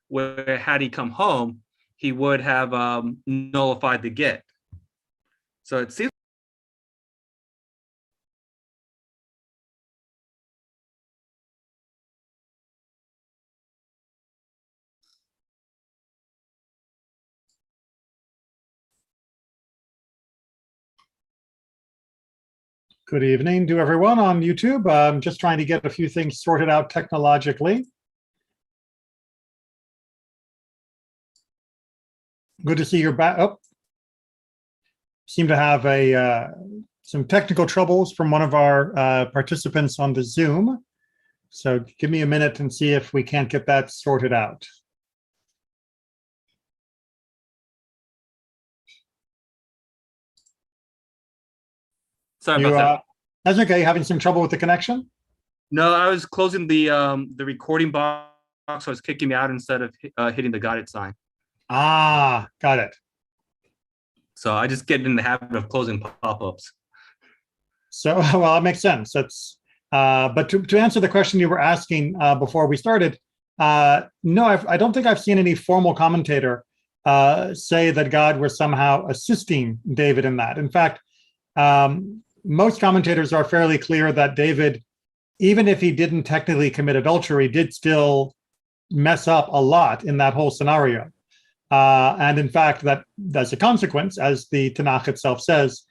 where had he come home, he would have nullified the get. So it seems. Good evening to everyone on YouTube. I'm just trying to get a few things sorted out technologically. Good to see you're back. Oh, seem to have some technical troubles from one of our participants on the Zoom. So give me a minute and see if we can't get that sorted out. Sorry about that. That's okay. Having some trouble with the connection? No, I was closing the recording box, so it's kicking me out instead of hitting the got it sign. Ah, got it. So I just get in the habit of closing pop-ups. So, well, that makes sense. That's but to answer the question you were asking before we started, no, I don't think I've seen any formal commentator say that God was somehow assisting David in that. In fact, most commentators are fairly clear that David, even if he didn't technically commit adultery, did still mess up a lot in that whole scenario. And in fact, that as a consequence, as the Tanakh itself says,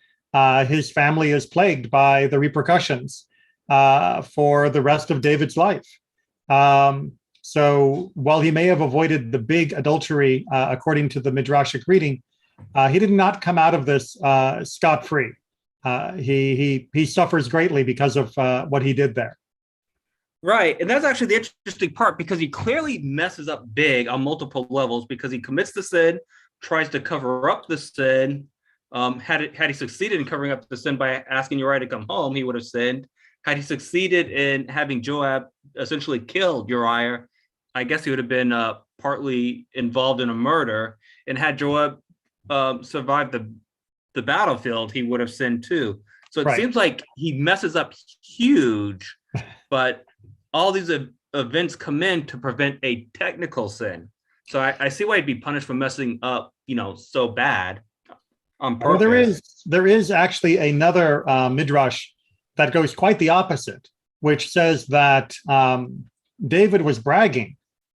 his family is plagued by the repercussions for the rest of David's life. So while he may have avoided the big adultery, according to the Midrashic reading, he did not come out of this scot-free. He suffers greatly because of what he did there. Right, and that's actually the interesting part, because he clearly messes up big on multiple levels, because he commits the sin, tries to cover up the sin. Had he succeeded in covering up the sin by asking Uriah to come home, he would have sinned. Had he succeeded in having Joab essentially kill Uriah, I guess he would have been partly involved in a murder. And had Joab survived the battlefield, he would have sinned too. So it seems like he messes up huge, but all these events come in to prevent a technical sin. So I see why he'd be punished for messing up, so bad on purpose. Well, there is actually another midrash that goes quite the opposite, which says that David was bragging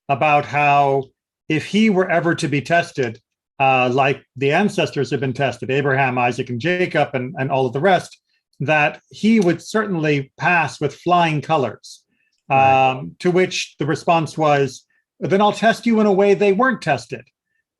about how if he were ever to be tested, like the ancestors have been tested, Abraham, Isaac, and Jacob, and all of the rest, that he would certainly pass with flying colors. To which the response was, then I'll test you in a way they weren't tested.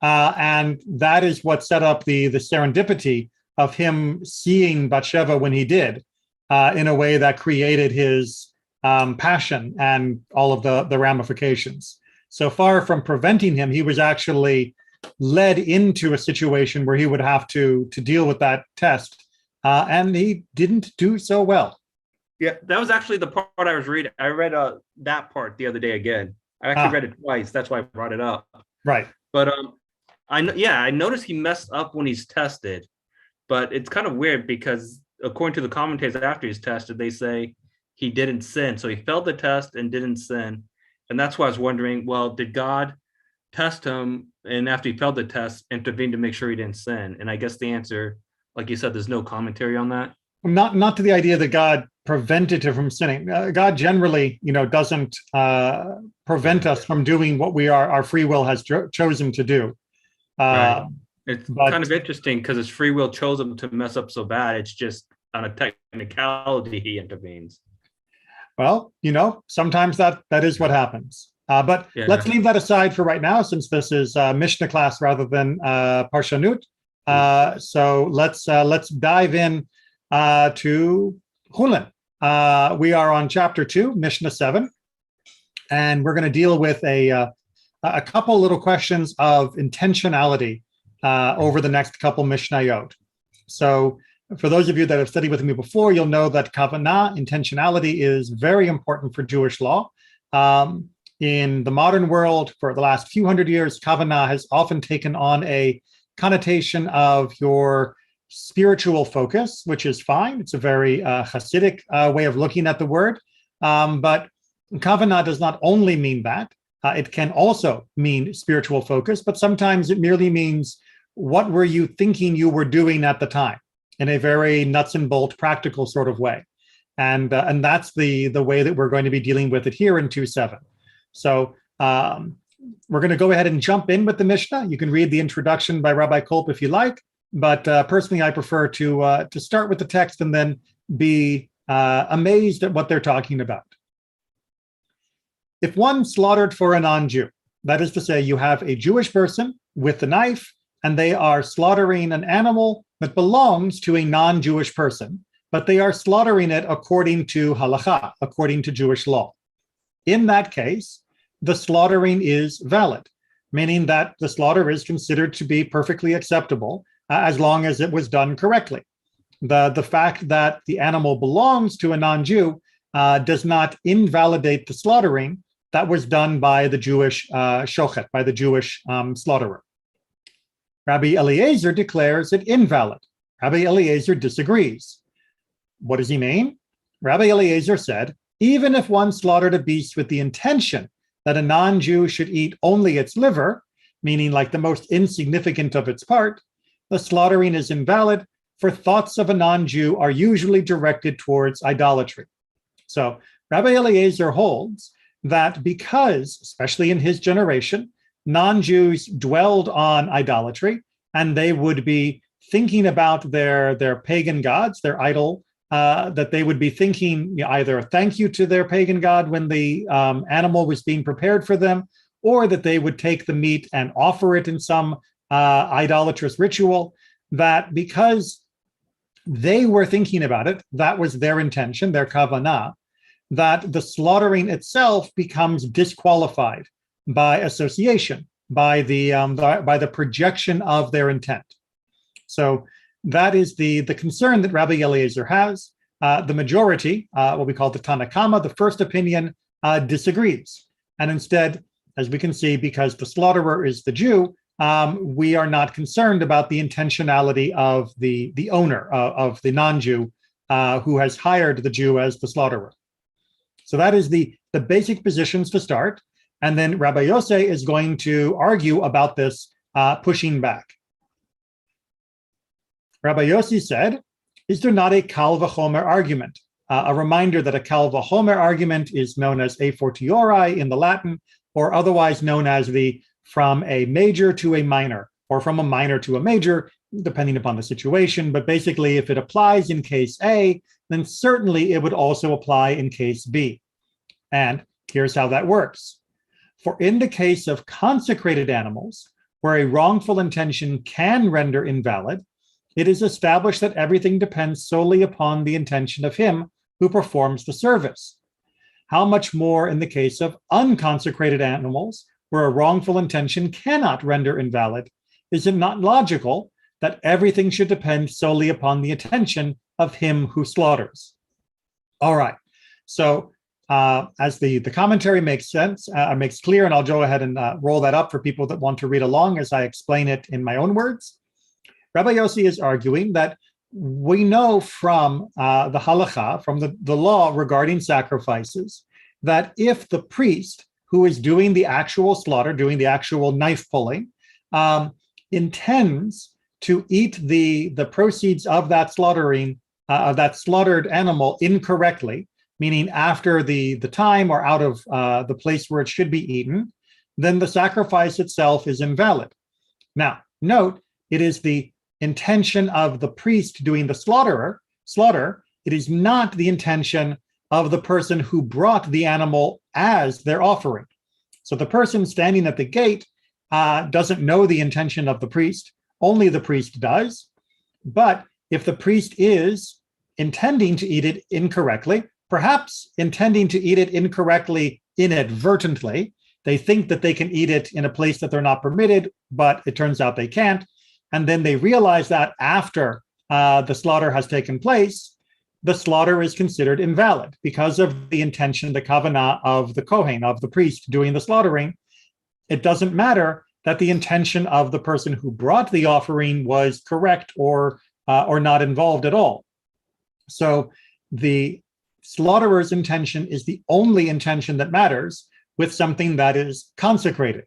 And that is what set up the serendipity of him seeing Bathsheba when he did, in a way that created his passion and all of the ramifications. So far from preventing him, he was actually led into a situation where he would have to deal with that test. And he didn't do so well. Yeah, that was actually the part I was reading. I read that part the other day again. I actually read it twice. That's why I brought it up. Right. But I noticed he messed up when he's tested. But it's kind of weird because according to the commentators after he's tested, they say he didn't sin. So he failed the test and didn't sin. And that's why I was wondering, well, did God test him and after he failed the test, intervene to make sure he didn't sin? And I guess the answer, like you said, there's no commentary on that. Not to the idea that God prevented him from sinning. God generally, doesn't prevent us from doing what our free will has chosen to do. Right. It's kind of interesting because his free will chose him to mess up so bad. It's just on a technicality he intervenes. Well, sometimes that is what happens. But let's leave that aside for right now, since this is Mishnah class rather than Parshanut. So let's dive in to Chullin. We are on chapter 2, Mishnah 7, and we're going to deal with a couple little questions of intentionality over the next couple Mishnayot. So for those of you that have studied with me before, you'll know that kavanah, intentionality, is very important for Jewish law. In the modern world, for the last few hundred years, kavanah has often taken on a connotation of your spiritual focus, which is fine. It's a very Hasidic way of looking at the word. But kavanah does not only mean that. It can also mean spiritual focus, but sometimes it merely means what were you thinking you were doing at the time, in a very nuts and bolt practical sort of way. And that's the way that we're going to be dealing with it here in 2.7. So we're going to go ahead and jump in with the Mishnah. You can read the introduction by Rabbi Kolb if you like, but personally I prefer to start with the text and then be amazed at what they're talking about. If one slaughtered for a non-Jew, that is to say, you have a Jewish person with a knife, and they are slaughtering an animal that belongs to a non-Jewish person, but they are slaughtering it according to halakha, according to Jewish law. In that case, the slaughtering is valid, meaning that the slaughter is considered to be perfectly acceptable as long as it was done correctly. The fact that the animal belongs to a non-Jew does not invalidate the slaughtering that was done by the Jewish shochet, by the Jewish slaughterer. Rabbi Eliezer declares it invalid. Rabbi Eliezer disagrees. What does he mean? Rabbi Eliezer said, even if one slaughtered a beast with the intention that a non-Jew should eat only its liver, meaning like the most insignificant of its part, the slaughtering is invalid, for thoughts of a non-Jew are usually directed towards idolatry. So Rabbi Eliezer holds that because, especially in his generation, non-Jews dwelled on idolatry, and they would be thinking about their pagan gods, their idol, that they would be thinking either thank you to their pagan god when the animal was being prepared for them, or that they would take the meat and offer it in some idolatrous ritual, that because they were thinking about it, that was their intention, their kavanah, that the slaughtering itself becomes disqualified by association, by the projection of their intent. So that is the concern that Rabbi Eliezer has. The majority, what we call the Tanakama, the first opinion, disagrees. And instead, as we can see, because the slaughterer is the Jew, we are not concerned about the intentionality of the owner of the non-Jew who has hired the Jew as the slaughterer. So that is the basic positions to start. And then Rabbi Yossi is going to argue about this, pushing back. Rabbi Yossi said, is there not a kal v'chomer argument? A reminder that a kal v'chomer argument is known as a fortiori in the Latin, or otherwise known as the from a major to a minor, or from a minor to a major, depending upon the situation. But basically, if it applies in case A, then certainly it would also apply in case B. And here's how that works. For in the case of consecrated animals, where a wrongful intention can render invalid, it is established that everything depends solely upon the intention of him who performs the service. How much more in the case of unconsecrated animals, where a wrongful intention cannot render invalid? Is it not logical that everything should depend solely upon the intention of him who slaughters? All right, so as the commentary makes sense, makes clear, and I'll go ahead and roll that up for people that want to read along as I explain it in my own words. Rabbi Yossi is arguing that we know from the halakha, from the law regarding sacrifices, that if the priest who is doing the actual slaughter, doing the actual knife pulling, intends to eat the proceeds of that slaughtering, of that slaughtered animal incorrectly, meaning after the time or out of the place where it should be eaten, then the sacrifice itself is invalid. Now, note, it is the intention of the priest doing the slaughter. It is not the intention of the person who brought the animal as their offering. So the person standing at the gate doesn't know the intention of the priest. Only the priest does. But if the priest is intending to eat it incorrectly, perhaps intending to eat it incorrectly inadvertently, they think that they can eat it in a place that they're not permitted, but it turns out they can't. And then they realize that after the slaughter has taken place, the slaughter is considered invalid because of the intention, the kavanah of the kohen, of the priest doing the slaughtering. It doesn't matter that the intention of the person who brought the offering was correct or not involved at all. So the slaughterer's intention is the only intention that matters, with something that is consecrated.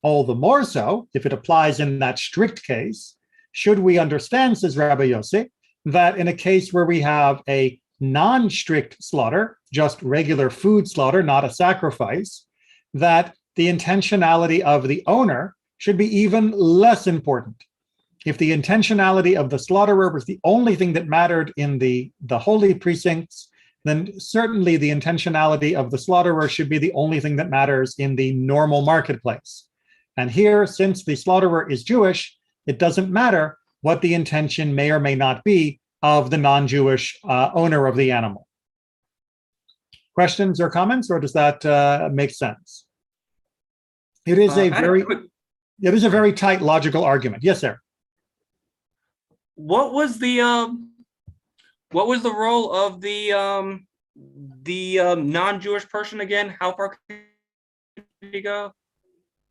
All the more so, if it applies in that strict case, should we understand, says Rabbi Yossi, that in a case where we have a non-strict slaughter, just regular food slaughter, not a sacrifice, that the intentionality of the owner should be even less important. If the intentionality of the slaughterer was the only thing that mattered in the holy precincts, then certainly the intentionality of the slaughterer should be the only thing that matters in the normal marketplace. And here, since the slaughterer is Jewish, it doesn't matter what the intention may or may not be of the non-Jewish owner of the animal. Questions or comments, or does that make sense? It is a very tight logical argument. Yes, sir. What was the role of the non-Jewish person again? How far could he go?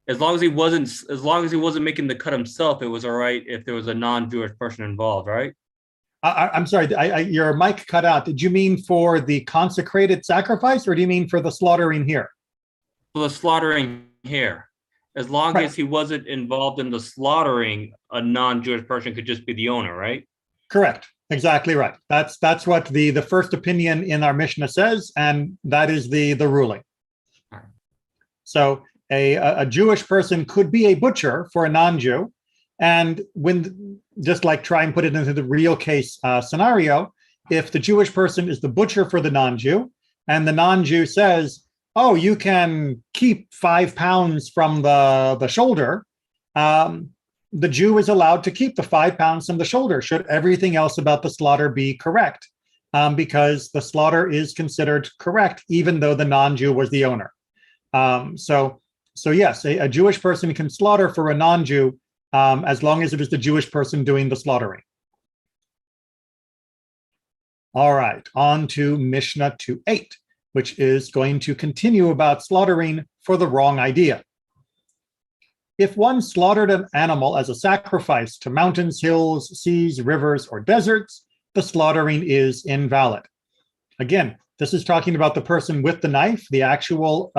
As long as he wasn't making the cut himself, it was all right if there was a non-Jewish person involved, right? I'm sorry, your mic cut out. Did you mean for the consecrated sacrifice, or do you mean for the slaughtering here? For the slaughtering here. As long as he wasn't involved in the slaughtering, a non-Jewish person could just be the owner, right? Correct. Exactly right. That's what the first opinion in our Mishnah says, and that is the ruling. Right. So a Jewish person could be a butcher for a non-Jew, and when just like try and put it into the real case scenario, if the Jewish person is the butcher for the non-Jew, and the non-Jew says, "Oh, you can keep 5 pounds from the shoulder," the Jew is allowed to keep the 5 pounds from the shoulder, should everything else about the slaughter be correct, because the slaughter is considered correct, even though the non-Jew was the owner. So yes, a Jewish person can slaughter for a non-Jew as long as it is the Jewish person doing the slaughtering. All right, on to Mishnah 2:8, which is going to continue about slaughtering for the wrong idea. If one slaughtered an animal as a sacrifice to mountains, hills, seas, rivers, or deserts, the slaughtering is invalid. Again, this is talking about the person with the knife, the actual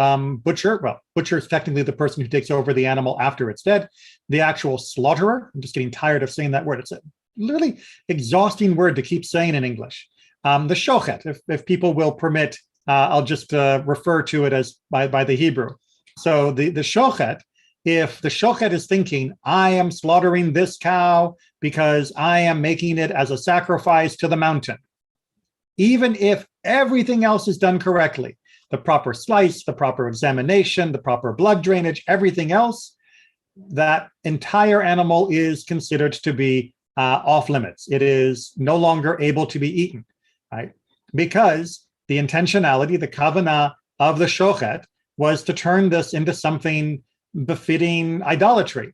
butcher. Well, butcher is technically the person who takes over the animal after it's dead. The actual slaughterer, I'm just getting tired of saying that word. It's a literally exhausting word to keep saying in English. The shochet, if people will permit, I'll just refer to it as by the Hebrew. So the shochet, if the shochet is thinking, I am slaughtering this cow because I am making it as a sacrifice to the mountain, even if everything else is done correctly, the proper slice, the proper examination, the proper blood drainage, everything else, that entire animal is considered to be off limits. It is no longer able to be eaten, right? Because the intentionality, the kavanah of the shochet was to turn this into something befitting idolatry,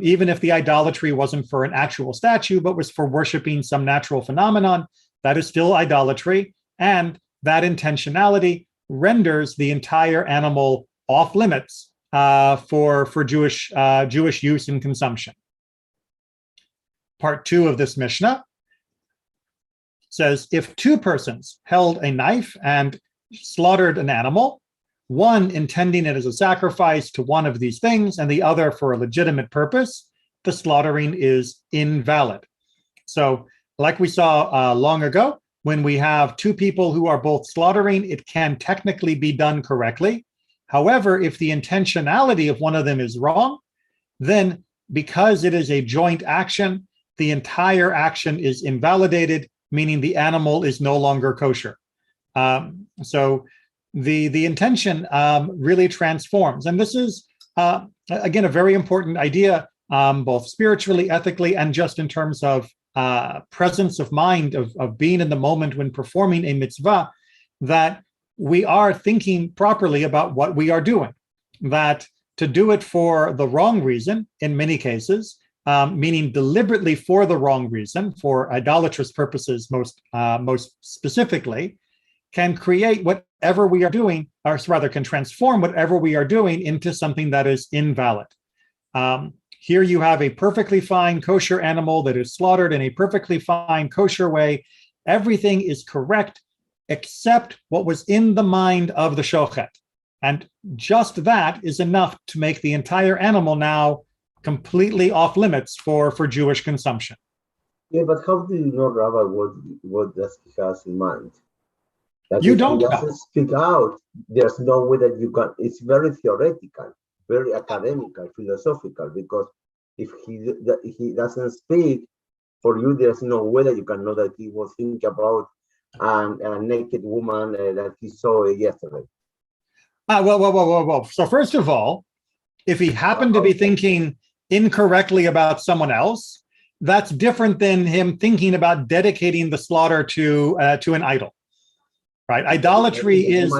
even if the idolatry wasn't for an actual statue, but was for worshiping some natural phenomenon. That is still idolatry, and that intentionality renders the entire animal off limits for Jewish use and consumption. Part 2 of this Mishnah says, if 2 persons held a knife and slaughtered an animal, one intending it as a sacrifice to one of these things and the other for a legitimate purpose, the slaughtering is invalid. So like we saw long ago, when we have 2 people who are both slaughtering, it can technically be done correctly. However, if the intentionality of one of them is wrong, then because it is a joint action, the entire action is invalidated, meaning the animal is no longer kosher. So the intention really transforms. And this is, again, a very important idea, both spiritually, ethically, and just in terms of presence of mind, of being in the moment when performing a mitzvah, that we are thinking properly about what we are doing. That to do it for the wrong reason, in many cases, meaning deliberately for the wrong reason, for idolatrous purposes most specifically, can create whatever we are doing, or rather can transform whatever we are doing into something that is invalid. Here you have a perfectly fine kosher animal that is slaughtered in a perfectly fine kosher way. Everything is correct except what was in the mind of the shochet. And just that is enough to make the entire animal now completely off limits for Jewish consumption. Yeah, but how do you know, Rabbi, what does he has in mind? That You if don't he doesn't speak out, there's no way that you can. It's very theoretical, very academical, philosophical, because if he doesn't speak, for you, there's no way that you can know that he was thinking about a naked woman that he saw yesterday. Well. So first of all, if he happened to be thinking incorrectly about someone else, that's different than him thinking about dedicating the slaughter to an idol, right? Idolatry has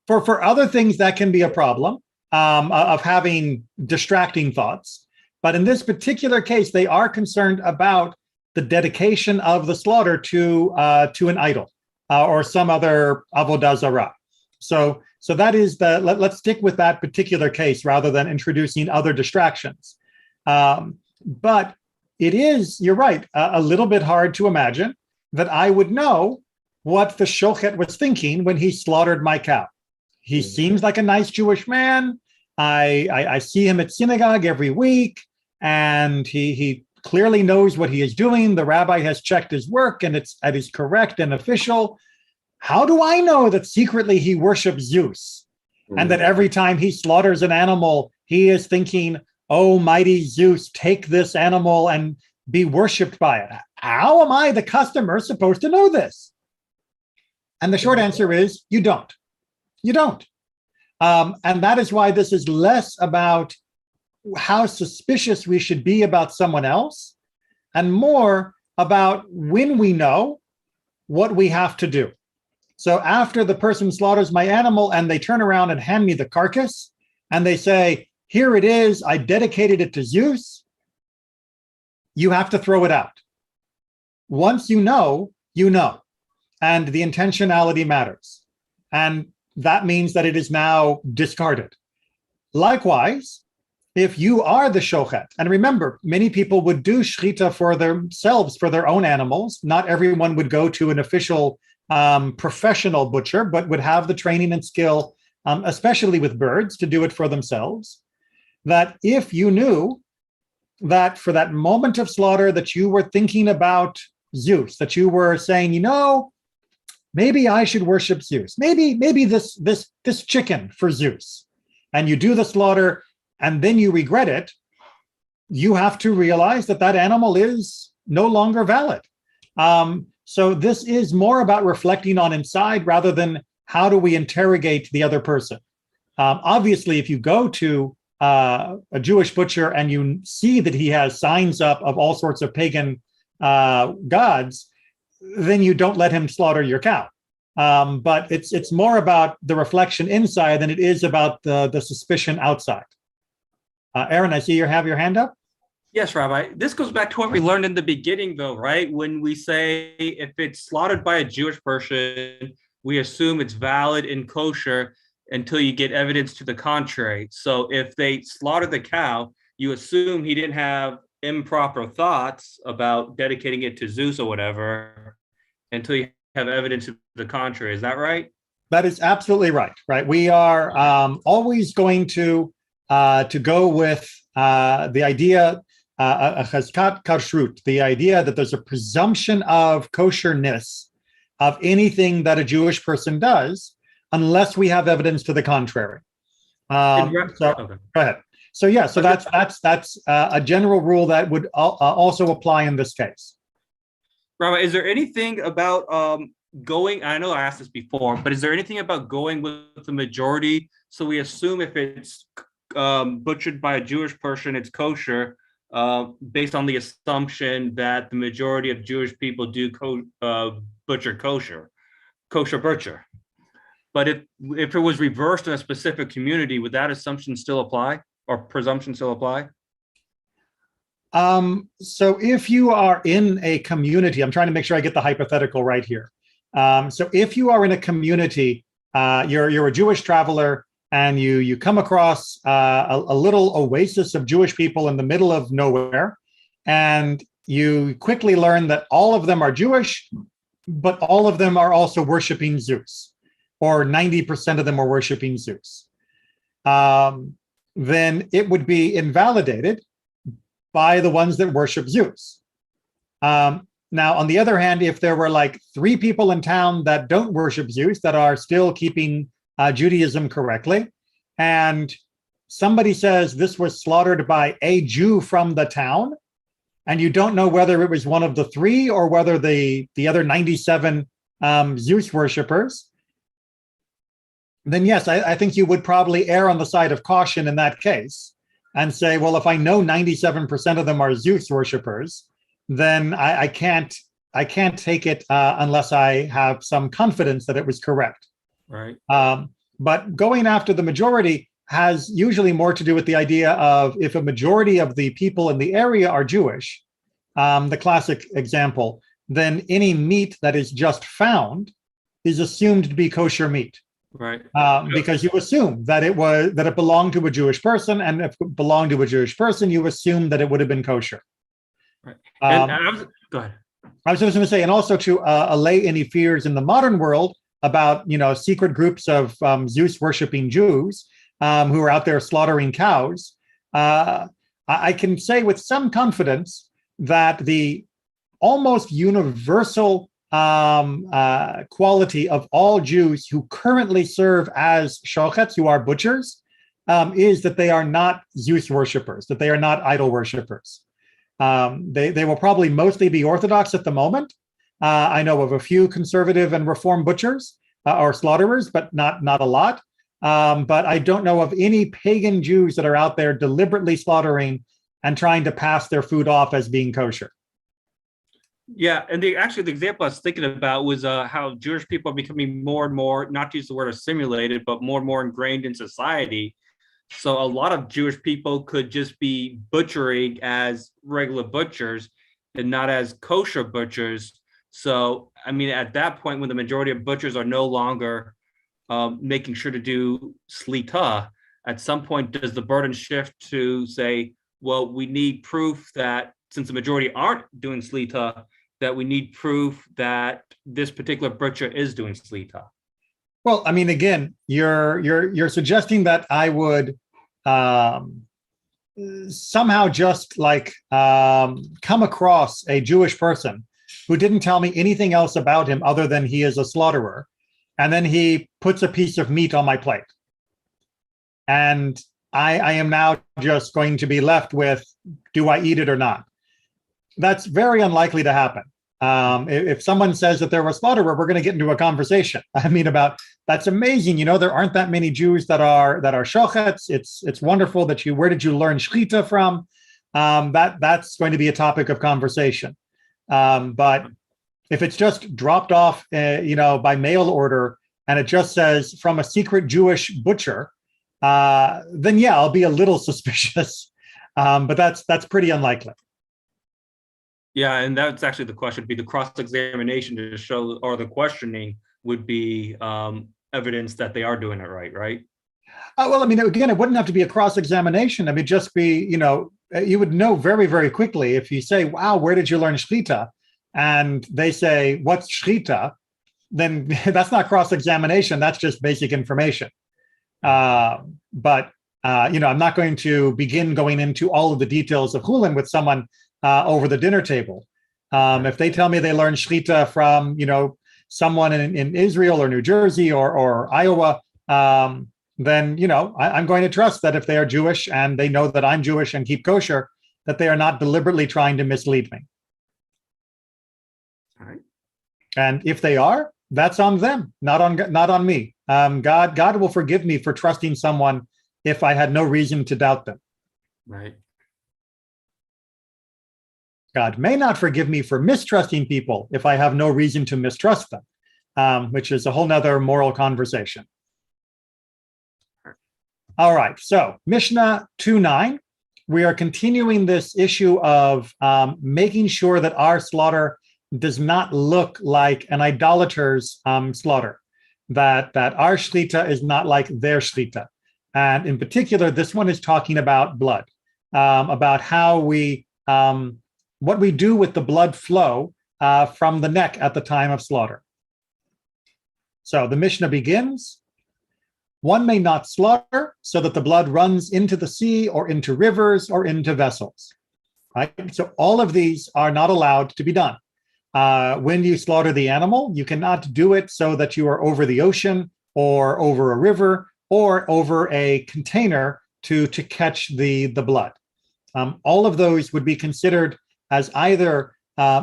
for other things that can be a problem of having distracting thoughts, but in this particular case, they are concerned about the dedication of the slaughter to an idol or some other avodah zarah. So that is let's stick with that particular case rather than introducing other distractions. But it is, you're right, a little bit hard to imagine that I would know what the shochet was thinking when he slaughtered my cow. He seems like a nice Jewish man. I see him at synagogue every week, and he clearly knows what he is doing. The rabbi has checked his work, and it is correct and official. How do I know that secretly he worships Zeus and that every time he slaughters an animal, he is thinking, oh, mighty Zeus, take this animal and be worshipped by it? How am I, the customer, supposed to know this? And the short answer is you don't. You don't. And that is why this is less about how suspicious we should be about someone else and more about when we know what we have to do. So after the person slaughters my animal and they turn around and hand me the carcass and they say, here it is, I dedicated it to Zeus, you have to throw it out. Once you know, you know. And the intentionality matters. And that means that it is now discarded. Likewise, if you are the shochet, and remember, many people would do shechita for themselves, for their own animals. Not everyone would go to an official professional butcher, but would have the training and skill, especially with birds, to do it for themselves. That if you knew that for that moment of slaughter that you were thinking about Zeus, that you were saying, maybe I should worship Zeus. Maybe this chicken for Zeus. And you do the slaughter and then you regret it, you have to realize that that animal is no longer valid. So this is more about reflecting on inside rather than how do we interrogate the other person. Obviously, if you go to a Jewish butcher and you see that he has signs up of all sorts of pagan gods, then you don't let him slaughter your cow. But it's more about the reflection inside than it is about the suspicion outside. Aaron, I see you have your hand up. Yes, Rabbi. This goes back to what we learned in the beginning, though, right? When we say if it's slaughtered by a Jewish person, we assume it's valid and kosher until you get evidence to the contrary. So if they slaughter the cow, you assume he didn't have improper thoughts about dedicating it to Zeus or whatever until you have evidence to the contrary. Is that right? That is absolutely right. Right. We are always going to go with the idea, a chazkat kashrut, the idea that there's a presumption of kosherness of anything that a Jewish person does, unless we have evidence to the contrary. Okay. Go ahead. So yeah, so that's a general rule that would also apply in this case. Rabbi, is there anything about going? I know I asked this before, but is there anything about going with the majority? So we assume if it's butchered by a Jewish person, it's kosher, based on the assumption that the majority of Jewish people do butcher kosher butcher. But if it was reversed in a specific community, would that assumption still apply or presumption still apply? So if you are in a community, I'm trying to make sure I get the hypothetical right here. So if you are in a community, you're a Jewish traveler and you come across a little oasis of Jewish people in the middle of nowhere, and you quickly learn that all of them are Jewish, but all of them are also worshiping Zeus, or 90% of them are worshiping Zeus, then it would be invalidated by the ones that worship Zeus. Now, on the other hand, if there were like 3 people in town that don't worship Zeus, that are still keeping Judaism correctly, and somebody says this was slaughtered by a Jew from the town, and you don't know whether it was one of the 3 or whether the other 97 Zeus worshippers, then yes, I think you would probably err on the side of caution in that case and say, well, if I know 97% of them are Zeus worshippers, then I can't take it unless I have some confidence that it was correct. Right. But going after the majority has usually more to do with the idea of if a majority of the people in the area are Jewish, the classic example, then any meat that is just found is assumed to be kosher meat. Right. Because you assume that it belonged to a Jewish person, and if it belonged to a Jewish person, you assume that it would have been kosher. Right. And go ahead. I was just going to say, and also to allay any fears in the modern world about secret groups of Zeus worshiping Jews who are out there slaughtering cows. I can say with some confidence that the almost universal quality of all Jews who currently serve as shochetz, who are butchers, is that they are not Zeus worshipers, that they are not idol worshipers. They will probably mostly be Orthodox at the moment. I know of a few conservative and Reform butchers or slaughterers, but not a lot. But I don't know of any pagan Jews that are out there deliberately slaughtering and trying to pass their food off as being kosher. Yeah, and the example I was thinking about was how Jewish people are becoming more and more, not to use the word assimilated, but more and more ingrained in society. So a lot of Jewish people could just be butchering as regular butchers and not as kosher butchers. So, I mean, at that point, when the majority of butchers are no longer making sure to do slita, at some point, does the burden shift to say, well, we need proof that since the majority aren't doing slita, that we need proof that this particular butcher is doing slita? Well, I mean, again, you're suggesting that I would somehow just like come across a Jewish person who didn't tell me anything else about him other than he is a slaughterer, and then he puts a piece of meat on my plate, and I am now just going to be left with, do I eat it or not? That's very unlikely to happen. If someone says that they're a slaughterer, we're going to get into a conversation. I mean, about that's amazing. There aren't that many Jews that are shochetz. It's wonderful that where did you learn shchita from? That's going to be a topic of conversation. But if it's just dropped off, by mail order, and it just says from a secret Jewish butcher, then yeah, I'll be a little suspicious. But that's pretty unlikely. Yeah, and that's actually the question, would be the cross-examination to show, or the questioning would be evidence that they are doing it right? Well, I mean, again, it wouldn't have to be a cross-examination. I mean, just be, you would know very, very quickly if you say, wow, where did you learn shchita? And they say, what's shchita? Then that's not cross-examination. That's just basic information. But I'm not going to begin going into all of the details of Chullin with someone over the dinner table. If they tell me they learned shchita from, someone in Israel or New Jersey or Iowa, then, I'm going to trust that if they are Jewish and they know that I'm Jewish and keep kosher, that they are not deliberately trying to mislead me. All right. And if they are, that's on them, not on me. God will forgive me for trusting someone if I had no reason to doubt them. Right. God may not forgive me for mistrusting people if I have no reason to mistrust them, which is a whole nother moral conversation. All right, so Mishnah 2:9, we are continuing this issue of making sure that our slaughter does not look like an idolater's slaughter, that our shlita is not like their shlita. And in particular, this one is talking about blood, about how we... what we do with the blood flow from the neck at the time of slaughter. So the Mishnah begins, one may not slaughter so that the blood runs into the sea or into rivers or into vessels. Right? So all of these are not allowed to be done. When you slaughter the animal, you cannot do it so that you are over the ocean or over a river or over a container to catch the blood. All of those would be considered as either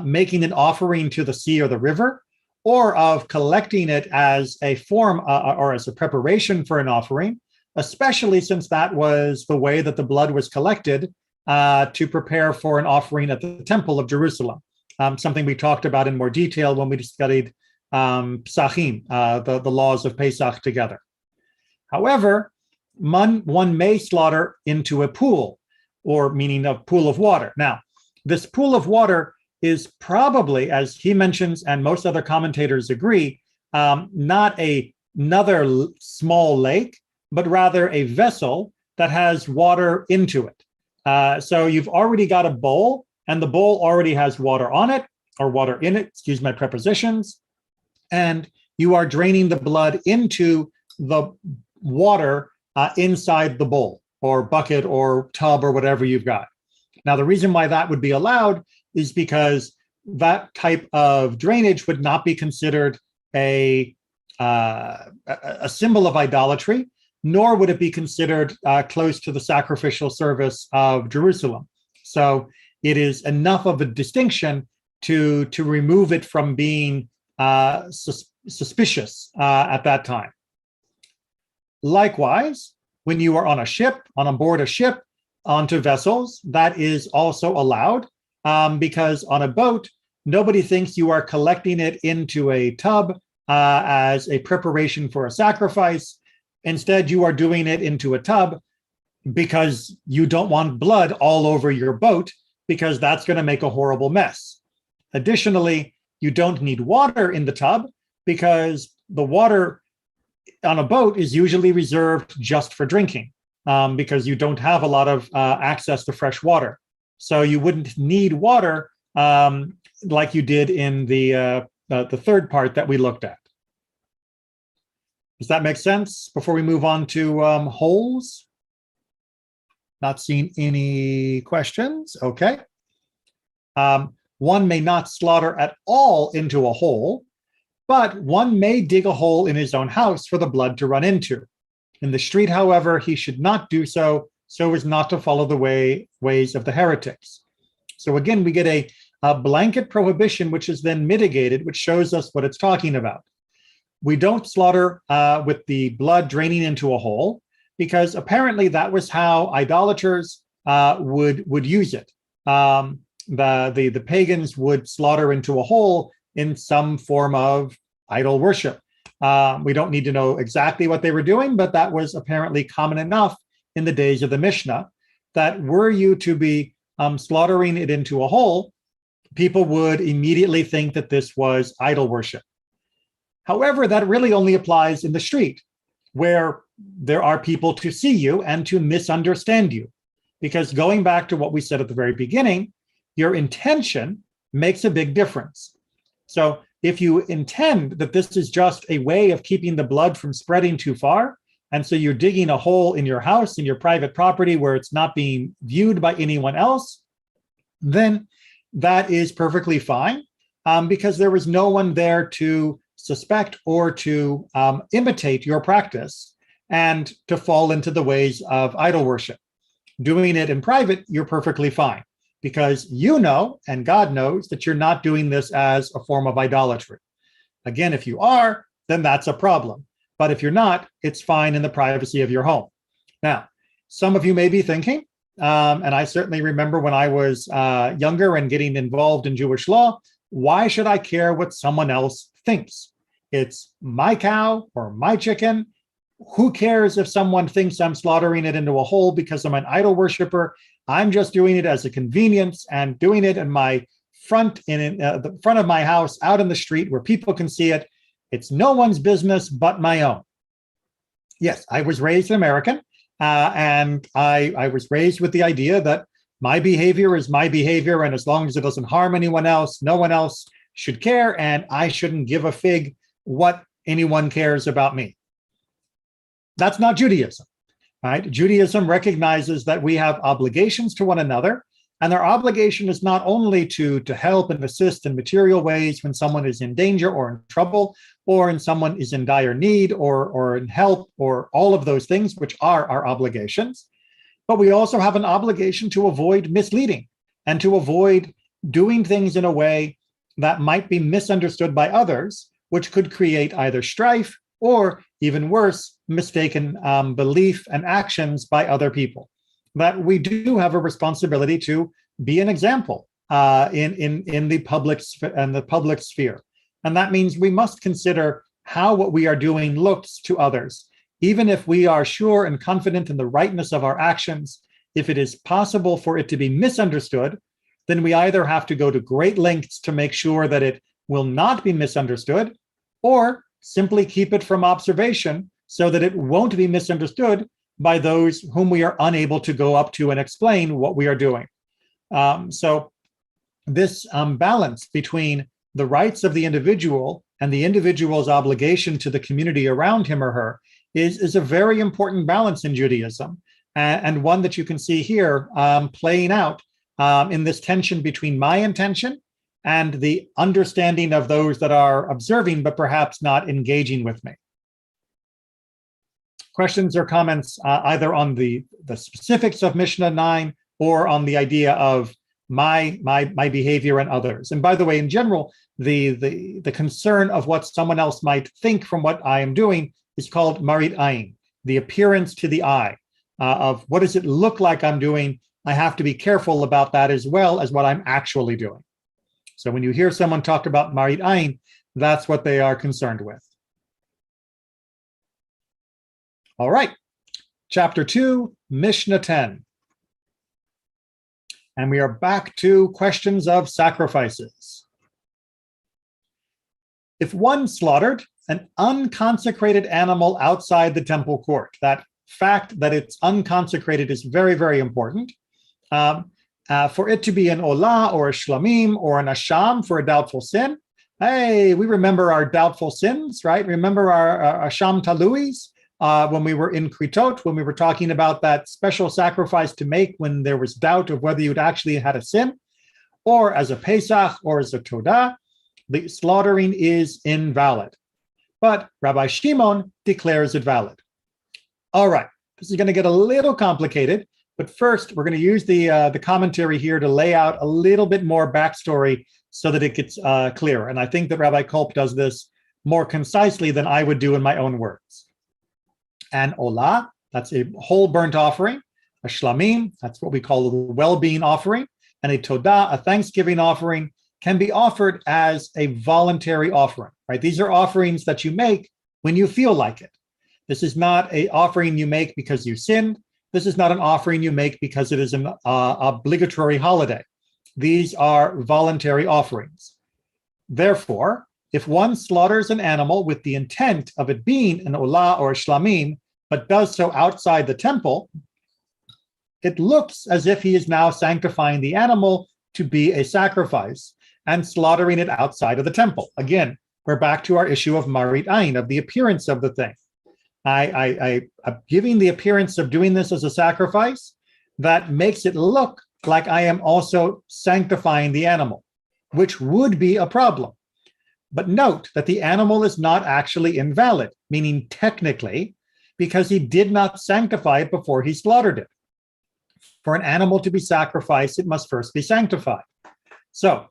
making an offering to the sea or the river, or of collecting it as a form or as a preparation for an offering, especially since that was the way that the blood was collected to prepare for an offering at the Temple of Jerusalem, something we talked about in more detail when we studied Pesachim, the laws of Pesach together. However, one may slaughter into a pool, or meaning a pool of water. Now, this pool of water is probably, as he mentions and most other commentators agree, not another small lake, but rather a vessel that has water into it. So you've already got a bowl, and the bowl already has water on it, or water in it, excuse my prepositions, and you are draining the blood into the water inside the bowl, or bucket, or tub, or whatever you've got. Now, the reason why that would be allowed is because that type of drainage would not be considered a symbol of idolatry, nor would it be considered close to the sacrificial service of Jerusalem. So it is enough of a distinction to remove it from being suspicious at that time. Likewise, when you are on board a ship, onto vessels, that is also allowed. Because on a boat, nobody thinks you are collecting it into a tub as a preparation for a sacrifice. Instead, you are doing it into a tub because you don't want blood all over your boat, because that's going to make a horrible mess. Additionally, you don't need water in the tub because the water on a boat is usually reserved just for drinking, because you don't have a lot of access to fresh water. So you wouldn't need water like you did in the third part that we looked at. Does that make sense? Before we move on to holes? Not seeing any questions. Okay. One may not slaughter at all into a hole, but one may dig a hole in his own house for the blood to run into. In the street, however, he should not do so as not to follow the ways of the heretics. So again, we get a blanket prohibition, which is then mitigated, which shows us what it's talking about. We don't slaughter with the blood draining into a hole, because apparently that was how idolaters would use it. The pagans would slaughter into a hole in some form of idol worship. We don't need to know exactly what they were doing, but that was apparently common enough in the days of the Mishnah, that were you to be slaughtering it into a hole, people would immediately think that this was idol worship. However, that really only applies in the street, where there are people to see you and to misunderstand you. Because going back to what we said at the very beginning, your intention makes a big difference. So if you intend that this is just a way of keeping the blood from spreading too far, and so you're digging a hole in your house, in your private property, where it's not being viewed by anyone else, then that is perfectly fine, because there was no one there to suspect or to imitate your practice and to fall into the ways of idol worship. Doing it in private, you're perfectly fine, because you know, and God knows, that you're not doing this as a form of idolatry. Again, if you are, then that's a problem. But if you're not, it's fine in the privacy of your home. Now, some of you may be thinking, and I certainly remember when I was younger and getting involved in Jewish law, why should I care what someone else thinks? It's my cow or my chicken. Who cares if someone thinks I'm slaughtering it into a hole because I'm an idol worshiper? I'm just doing it as a convenience and doing it in my front, in the front of my house, out in the street where people can see it. It's no one's business but my own. Yes, I was raised American, and I was raised with the idea that my behavior is my behavior, and as long as it doesn't harm anyone else, no one else should care, and I shouldn't give a fig what anyone cares about me. That's not Judaism, right? Judaism recognizes that we have obligations to one another, and our obligation is not only to help and assist in material ways when someone is in danger or in trouble, or when someone is in dire need or in help, or all of those things, which are our obligations. But we also have an obligation to avoid misleading and to avoid doing things in a way that might be misunderstood by others, which could create either strife or, even worse, mistaken belief and actions by other people. That we do have a responsibility to be an example in the public sphere. And that means we must consider how what we are doing looks to others. Even if we are sure and confident in the rightness of our actions, if it is possible for it to be misunderstood, then we either have to go to great lengths to make sure that it will not be misunderstood, or simply keep it from observation so that it won't be misunderstood by those whom we are unable to go up to and explain what we are doing. So this balance between the rights of the individual and the individual's obligation to the community around him or her is a very important balance in Judaism, and one that you can see here playing out in this tension between my intention and the understanding of those that are observing, but perhaps not engaging with me. Questions or comments either on the specifics of Mishnah 9 or on the idea of my behavior and others. And by the way, in general, the concern of what someone else might think from what I am doing is called marit ayin, the appearance to the eye of what does it look like I'm doing. I have to be careful about that as well as what I'm actually doing. So when you hear someone talk about marit ayin, that's what they are concerned with. All right, chapter 2, Mishnah 10. And we are back to questions of sacrifices. If one slaughtered an unconsecrated animal outside the temple court, that fact that it's unconsecrated is very, very important. For it to be an olah or a shlamim or an asham for a doubtful sin. Hey, we remember our doubtful sins, right? Remember our asham taluis when we were in Kritot, when we were talking about that special sacrifice to make when there was doubt of whether you'd actually had a sin, or as a Pesach or as a Todah, the slaughtering is invalid. But Rabbi Shimon declares it valid. All right, this is going to get a little complicated. But first, we're going to use the commentary here to lay out a little bit more backstory so that it gets clearer. And I think that Rabbi Kolb does this more concisely than I would do in my own words. An olah, that's a whole burnt offering. A shlamim, that's what we call a well-being offering. And a todah, a thanksgiving offering, can be offered as a voluntary offering, right? These are offerings that you make when you feel like it. This is not an offering you make because you sinned. This is not an offering you make because it is an obligatory holiday. These are voluntary offerings. Therefore, if one slaughters an animal with the intent of it being an olah or a shlamim, but does so outside the temple, it looks as if he is now sanctifying the animal to be a sacrifice and slaughtering it outside of the temple. Again, we're back to our issue of marit ayin, of the appearance of the thing. I'm giving the appearance of doing this as a sacrifice that makes it look like I am also sanctifying the animal, which would be a problem. But note that the animal is not actually invalid, meaning technically, because he did not sanctify it before he slaughtered it. For an animal to be sacrificed, it must first be sanctified. So,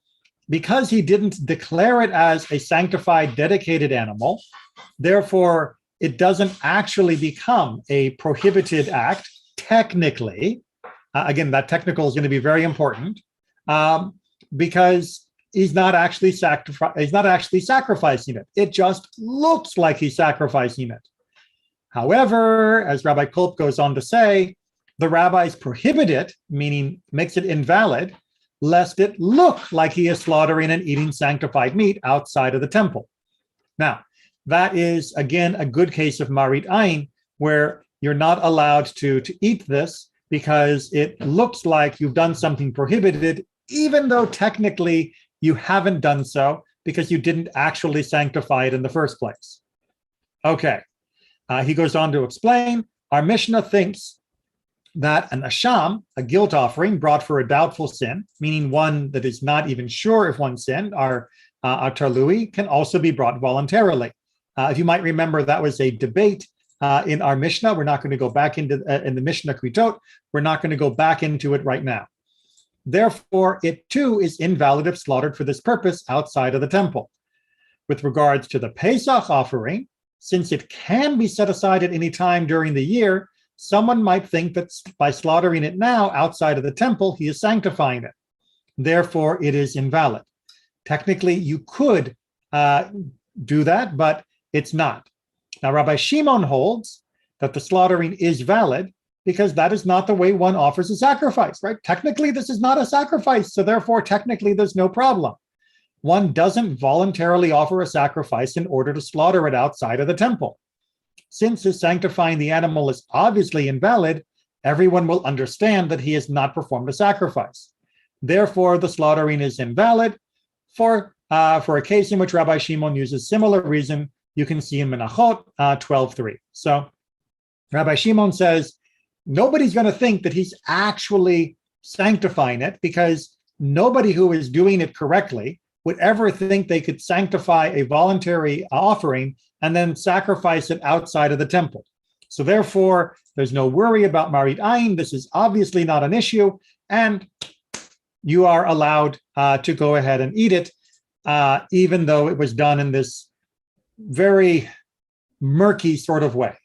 because he didn't declare it as a sanctified, dedicated animal, therefore, it doesn't actually become a prohibited act, technically. Again, that technical is going to be very important because he's not actually sacrificing it. It just looks like he's sacrificing it. However, as Rabbi Kolb goes on to say, the rabbis prohibit it, meaning makes it invalid, lest it look like he is slaughtering and eating sanctified meat outside of the temple. Now, that is, again, a good case of marit ayin, where you're not allowed to eat this because it looks like you've done something prohibited, even though technically you haven't done so, because you didn't actually sanctify it in the first place. Okay. He goes on to explain, our Mishnah thinks that an asham, a guilt offering brought for a doubtful sin, meaning one that is not even sure if one sinned, our tarlui, can also be brought voluntarily. If you might remember, that was a debate in our Mishnah. We're not going to go back into in the Mishnah Kritot. We're not going to go back into it right now. Therefore, it too is invalid if slaughtered for this purpose outside of the temple. With regards to the Pesach offering, since it can be set aside at any time during the year, someone might think that by slaughtering it now outside of the temple, he is sanctifying it. Therefore, it is invalid. Technically, you could do that, but it's not. Now, Rabbi Shimon holds that the slaughtering is valid because that is not the way one offers a sacrifice, right? Technically, this is not a sacrifice, so therefore, technically, there's no problem. One doesn't voluntarily offer a sacrifice in order to slaughter it outside of the temple. Since his sanctifying the animal is obviously invalid, everyone will understand that he has not performed a sacrifice. Therefore, the slaughtering is invalid. For a case in which Rabbi Shimon uses similar reason, you can see in Menachot 12:3. So Rabbi Shimon says, nobody's going to think that he's actually sanctifying it because nobody who is doing it correctly would ever think they could sanctify a voluntary offering and then sacrifice it outside of the temple. So therefore, there's no worry about Marit Ayin. This is obviously not an issue, and you are allowed to go ahead and eat it, even though it was done in this very murky sort of way.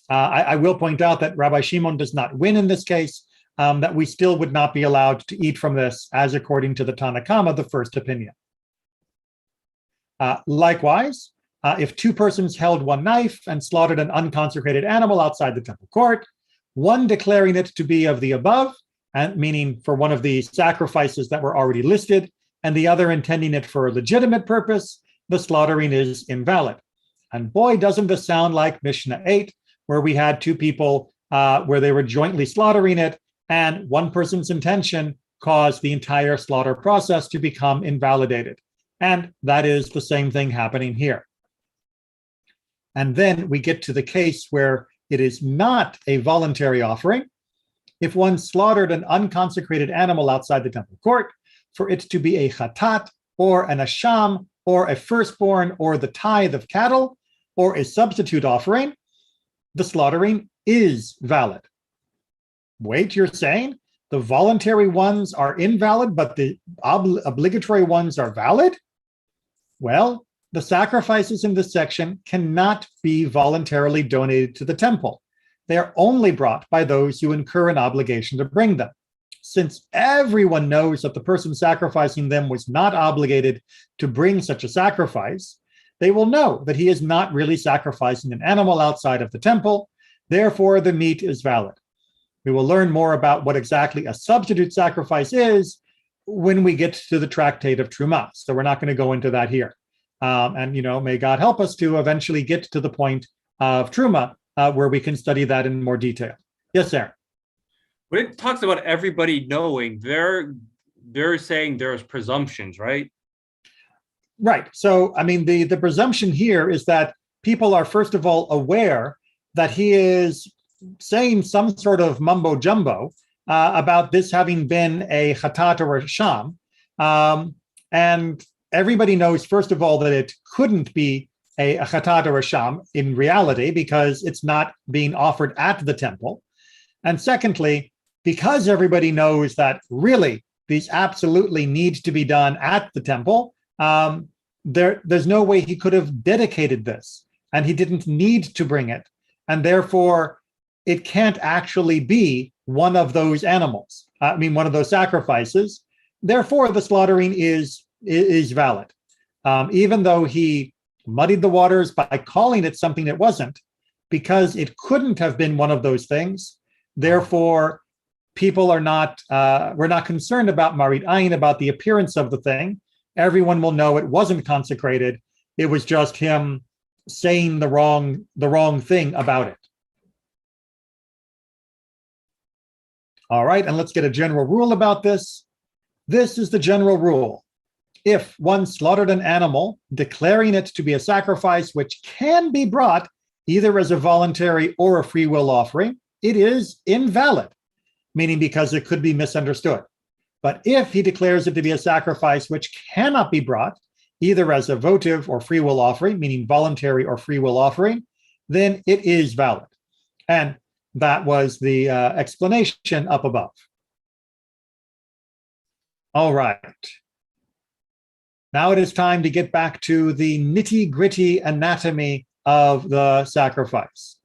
I will point out that Rabbi Shimon does not win in this case, that we still would not be allowed to eat from this, as according to the Tanna Kama, the first opinion. Likewise, if two persons held one knife and slaughtered an unconsecrated animal outside the temple court, one declaring it to be of the above, and meaning for one of the sacrifices that were already listed, and the other intending it for a legitimate purpose, the slaughtering is invalid. And boy, doesn't this sound like Mishnah 8, where we had two people where they were jointly slaughtering it, and one person's intention caused the entire slaughter process to become invalidated. And that is the same thing happening here. And then we get to the case where it is not a voluntary offering. If one slaughtered an unconsecrated animal outside the temple court, for it to be a chatat, or an asham, or a firstborn, or the tithe of cattle, or a substitute offering, the slaughtering is valid. Wait, you're saying the voluntary ones are invalid, but the obligatory ones are valid? Well, the sacrifices in this section cannot be voluntarily donated to the temple. They are only brought by those who incur an obligation to bring them. Since everyone knows that the person sacrificing them was not obligated to bring such a sacrifice, they will know that he is not really sacrificing an animal outside of the temple. Therefore, the meat is valid. We will learn more about what exactly a substitute sacrifice is when we get to the tractate of Truma. So we're not going to go into that here. And, may God help us to eventually get to the point of Truma where we can study that in more detail. Yes, Aaron. When it talks about everybody knowing, they're saying there's presumptions, right? Right. So, the presumption here is that people are, first of all, aware that he is saying some sort of mumbo jumbo about this having been a chatat or a sham. And everybody knows, first of all, that it couldn't be a chatat or a sham in reality because it's not being offered at the temple. And secondly, because everybody knows that really these absolutely need to be done at the temple, there's no way he could have dedicated this, and he didn't need to bring it. And therefore, it can't actually be one of those animals. One of those sacrifices. Therefore, the slaughtering is valid. Even though he muddied the waters by calling it something it wasn't, because it couldn't have been one of those things. Therefore, people are not, we're not concerned about Marit Ayin, about the appearance of the thing. Everyone will know it wasn't consecrated. It was just him saying the wrong thing about it. All right, and let's get a general rule about this. This is the general rule. If one slaughtered an animal, declaring it to be a sacrifice which can be brought either as a voluntary or a free will offering, it is invalid, meaning because it could be misunderstood. But if he declares it to be a sacrifice which cannot be brought either as a votive or free will offering, meaning voluntary or free will offering, then it is valid. And that was the explanation up above. All right. Now it is time to get back to the nitty-gritty anatomy of the sacrifice.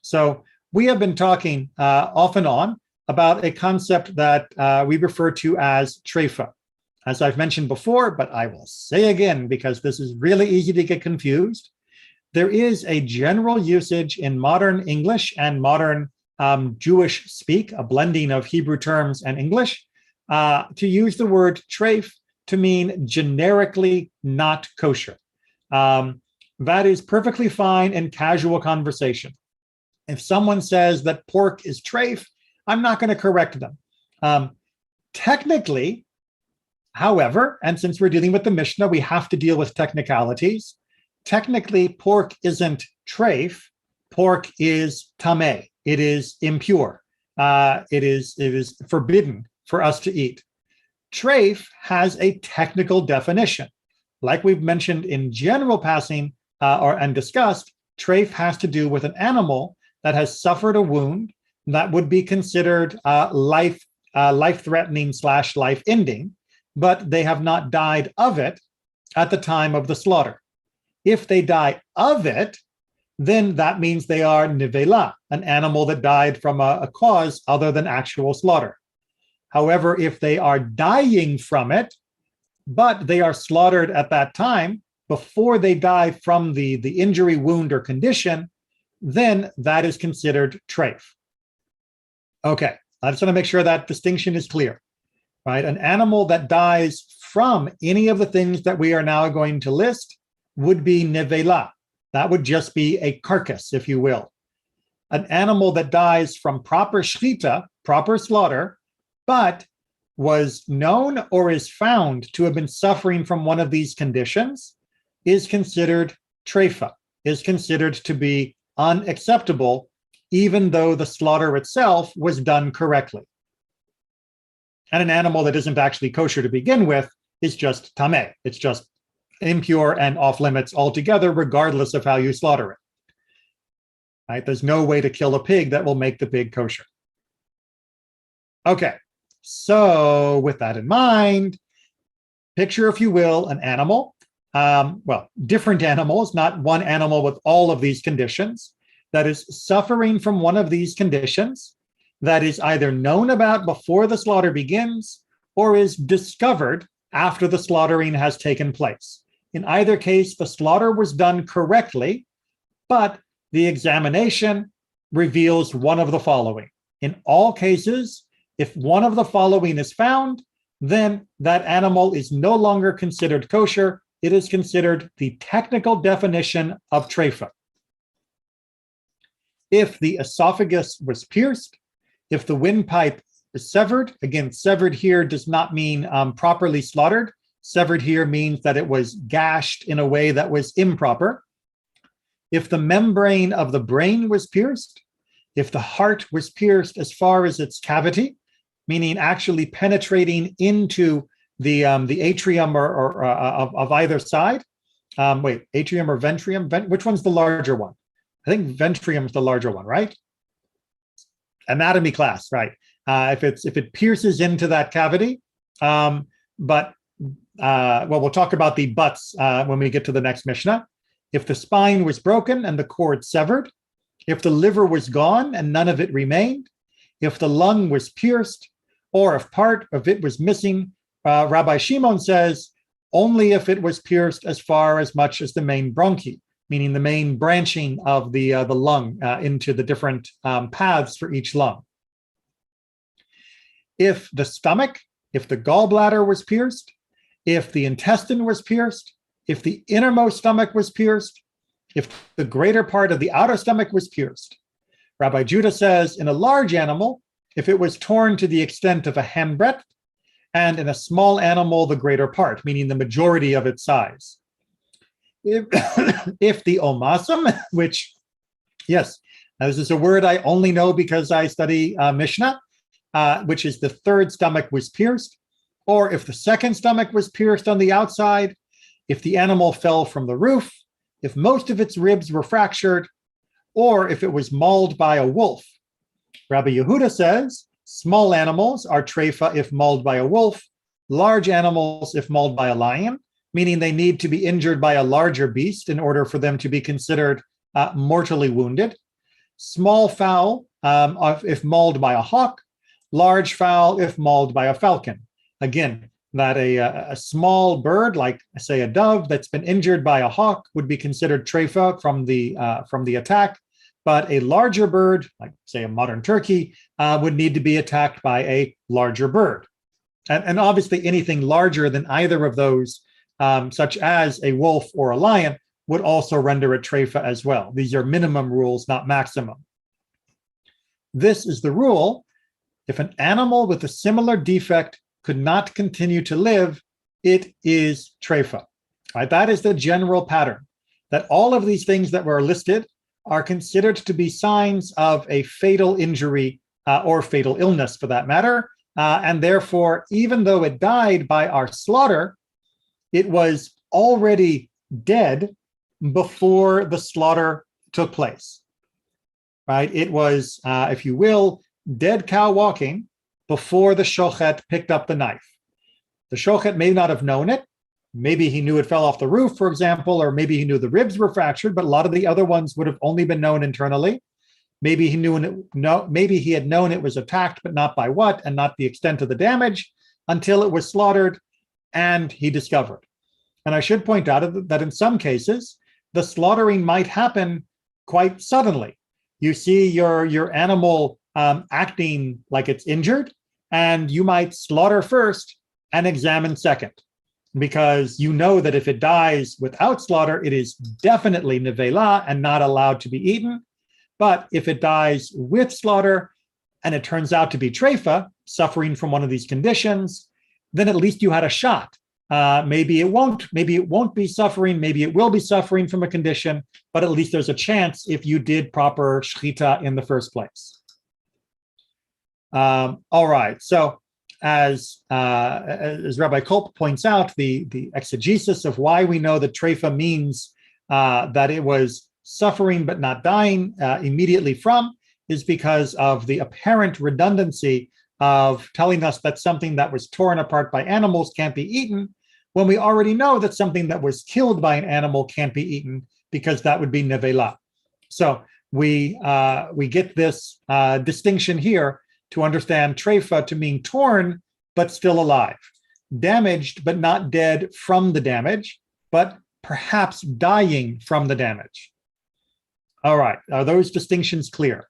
So we have been talking off and on about a concept that we refer to as treifa. As I've mentioned before, but I will say again, because this is really easy to get confused, there is a general usage in modern English and modern Jewish speak, a blending of Hebrew terms and English, to use the word treif to mean generically not kosher. That is perfectly fine in casual conversation. If someone says that pork is treif, I'm not going to correct them. Technically, however, and since we're dealing with the Mishnah, we have to deal with technicalities. Technically, pork isn't treif. Pork is tameh. It is impure. It is forbidden for us to eat. Treif has a technical definition. Like we've mentioned in general passing and discussed, treif has to do with an animal that has suffered a wound that would be considered life-threatening / life-ending, but they have not died of it at the time of the slaughter. If they die of it, then that means they are nivela, an animal that died from a cause other than actual slaughter. However, if they are dying from it, but they are slaughtered at that time before they die from the injury, wound, or condition, then that is considered treif. Okay, I just want to make sure that distinction is clear, right? An animal that dies from any of the things that we are now going to list would be nevela. That would just be a carcass, if you will. An animal that dies from proper shchita, proper slaughter, but was known or is found to have been suffering from one of these conditions is considered treifa, is considered to be unacceptable, even though the slaughter itself was done correctly. And an animal that isn't actually kosher to begin with is just tameh. It's just impure and off limits altogether, regardless of how you slaughter it. Right? There's no way to kill a pig that will make the pig kosher. Okay, so with that in mind, picture, if you will, an animal. Well, different animals, not one animal with all of these conditions, that is suffering from one of these conditions, that is either known about before the slaughter begins or is discovered after the slaughtering has taken place. In either case, the slaughter was done correctly, but the examination reveals one of the following. In all cases, if one of the following is found, then that animal is no longer considered kosher. It is considered the technical definition of treifa. If the esophagus was pierced, if the windpipe is severed, again, severed here does not mean properly slaughtered. Severed here means that it was gashed in a way that was improper. If the membrane of the brain was pierced, if the heart was pierced as far as its cavity, meaning actually penetrating into the atrium or of either side. Atrium or ventrium? Which one's the larger one? I think ventrium is the larger one, right? Anatomy class, right? If it pierces into that cavity, we'll talk about the buts when we get to the next Mishnah. If the spine was broken and the cord severed, if the liver was gone and none of it remained, if the lung was pierced, or if part of it was missing, Rabbi Shimon says, only if it was pierced as far as much as the main bronchi, meaning the main branching of the lung into the different paths for each lung. If the stomach, if the gallbladder was pierced, if the intestine was pierced, if the innermost stomach was pierced, if the greater part of the outer stomach was pierced. Rabbi Judah says in a large animal, if it was torn to the extent of a handbreadth, and in a small animal, the greater part, meaning the majority of its size. If, if the omasum, which, yes, this is a word I only know because I study Mishnah, which is the third stomach was pierced, or if the second stomach was pierced on the outside, if the animal fell from the roof, if most of its ribs were fractured, or if it was mauled by a wolf. Rabbi Yehuda says, small animals are treifa if mauled by a wolf, large animals if mauled by a lion, meaning they need to be injured by a larger beast in order for them to be considered mortally wounded. Small fowl if mauled by a hawk, large fowl if mauled by a falcon. Again, that a small bird, like say a dove, that's been injured by a hawk would be considered treifa from the attack, but a larger bird, like say a modern turkey, would need to be attacked by a larger bird. And obviously anything larger than either of those, such as a wolf or a lion, would also render it treifa as well. These are minimum rules, not maximum. This is the rule. If an animal with a similar defect could not continue to live, it is treifa. Right? That is the general pattern, that all of these things that were listed are considered to be signs of a fatal injury or fatal illness for that matter. And therefore, even though it died by our slaughter, it was already dead before the slaughter took place. Right? It was, if you will, dead cow walking before the shochet picked up the knife. The shochet may not have known it. Maybe he knew it fell off the roof, for example, or maybe he knew the ribs were fractured, but a lot of the other ones would have only been known internally. Maybe maybe he had known it was attacked, but not by what, and not the extent of the damage, until it was slaughtered and he discovered. And I should point out that in some cases, the slaughtering might happen quite suddenly. You see your animal acting like it's injured, and you might slaughter first and examine second, because you know that if it dies without slaughter, it is definitely nevela and not allowed to be eaten. But if it dies with slaughter and it turns out to be treifa, suffering from one of these conditions, then at least you had a shot. Maybe it won't be suffering, maybe it will be suffering from a condition, but at least there's a chance if you did proper shechita in the first place. All right, so as Rabbi Kolp points out, the exegesis of why we know that treifa means that it was suffering but not dying immediately from is because of the apparent redundancy of telling us that something that was torn apart by animals can't be eaten, when we already know that something that was killed by an animal can't be eaten, because that would be nevela. So we get this distinction here to understand treifa to mean torn but still alive, damaged but not dead from the damage, but perhaps dying from the damage. All right, are those distinctions clear?